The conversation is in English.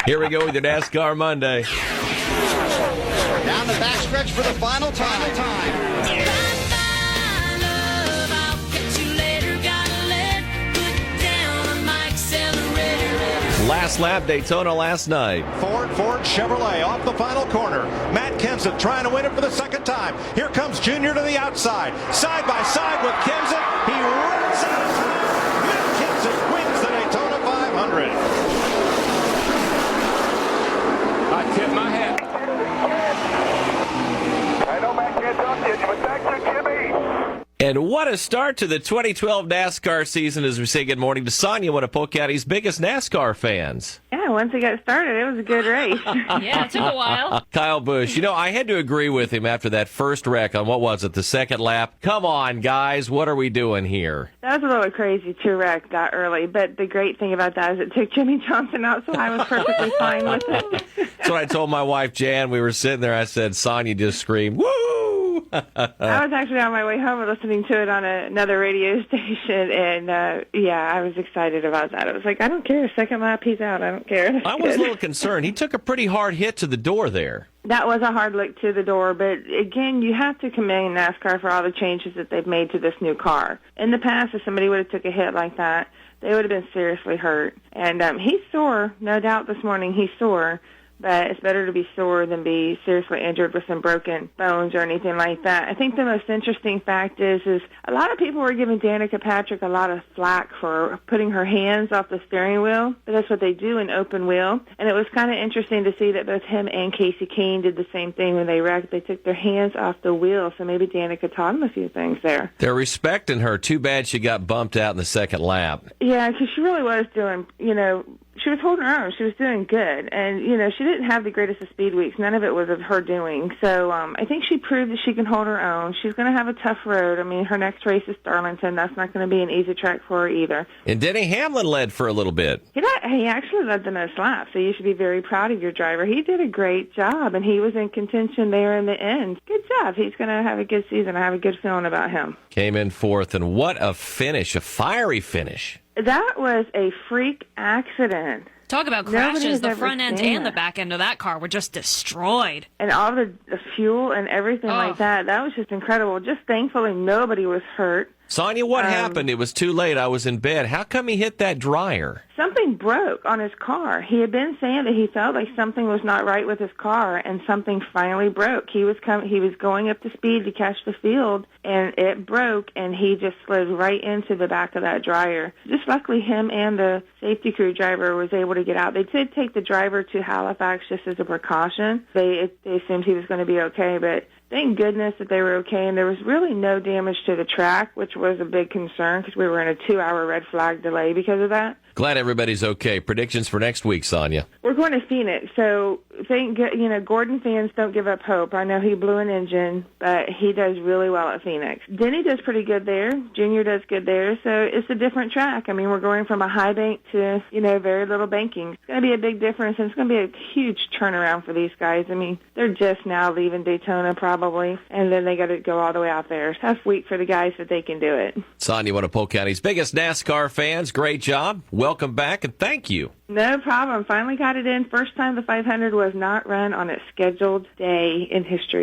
Here we go with your NASCAR Monday. Down the backstretch for the final time. Last lap, Daytona last night. Ford Chevrolet off the final corner. Matt Kenseth trying to win it for the second time. Here comes Junior to the outside. Side by side with Kenseth. He runs out of time. Matt Kenseth wins the Daytona 500. I tip my hat. I know Matt can't talk to you, but thank you, Jimmy. And what a start to the 2012 NASCAR season as we say good morning to Sonja, one of Polk County's biggest NASCAR fans. Yeah, once it got started, it was a good race. Yeah, it took a while. Kyle Busch, I had to agree with him after that first wreck on, what was it, the second lap? Come on, guys, what are we doing here? That was a little crazy to wreck that early, but the great thing about that is it took Jimmy Johnson out, so I was perfectly fine with it. That's what I told my wife, Jan. We were sitting there, I said, Sonja just screamed, woo! I was actually on my way home listening to it on another radio station, and I was excited about that. I was like, I don't care. Second lap, he's out. I don't care. I was a little concerned. He took a pretty hard hit to the door there. That was a hard look to the door, but again, you have to commend NASCAR for all the changes that they've made to this new car. In the past, if somebody would have took a hit like that, they would have been seriously hurt. And he's sore, no doubt this morning he's sore. But it's better to be sore than be seriously injured with some broken bones or anything like that. I think the most interesting fact is a lot of people were giving Danica Patrick a lot of flack for putting her hands off the steering wheel, but that's what they do in open wheel. And it was kind of interesting to see that both him and Casey Kane did the same thing when they wrecked. They took their hands off the wheel, so maybe Danica taught him a few things there. They're respecting her. Too bad she got bumped out in the second lap. Yeah, because she really was doing, she was holding her own. She was doing good. And, she didn't have the greatest of speed weeks. None of it was of her doing. So I think she proved that she can hold her own. She's going to have a tough road. I mean, her next race is Darlington. That's not going to be an easy track for her either. And Denny Hamlin led for a little bit. He actually led the most laps, so you should be very proud of your driver. He did a great job, and he was in contention there in the end. Good job. He's going to have a good season. I have a good feeling about him. Came in fourth, and what a finish, a fiery finish. That was a freak accident. Talk about crashes. The front end and the back end of that car were just destroyed. And all the fuel and everything like that. That was just incredible. Just thankfully nobody was hurt. Sonja, what happened? It was too late. I was in bed. How come he hit that dryer? Something broke on his car. He had been saying that he felt like something was not right with his car, and something finally broke. He was going up to speed to catch the field, and it broke, and he just slid right into the back of that dryer. Just luckily, him and the safety crew driver was able to get out. They did take the driver to Halifax just as a precaution. They assumed he was going to be okay, but thank goodness that they were okay, and there was really no damage to the track, which was a big concern because we were in a 2-hour red flag delay because of that. Glad everybody's okay. Predictions for next week, Sonja. We're going to Phoenix, so Gordon fans don't give up hope. I know he blew an engine, but he does really well at Phoenix. Denny does pretty good there. Junior does good there, so it's a different track. I mean, we're going from a high bank to, very little banking. It's going to be a big difference, and it's going to be a huge turnaround for these guys. I mean, they're just now leaving Daytona probably, and then they got to go all the way out there. Tough week for the guys, but they can do it. Sonja, one of Polk County's biggest NASCAR fans. Great job. Welcome back, and thank you. No problem. Finally got it in. First time the 500 was not run on its scheduled day in history.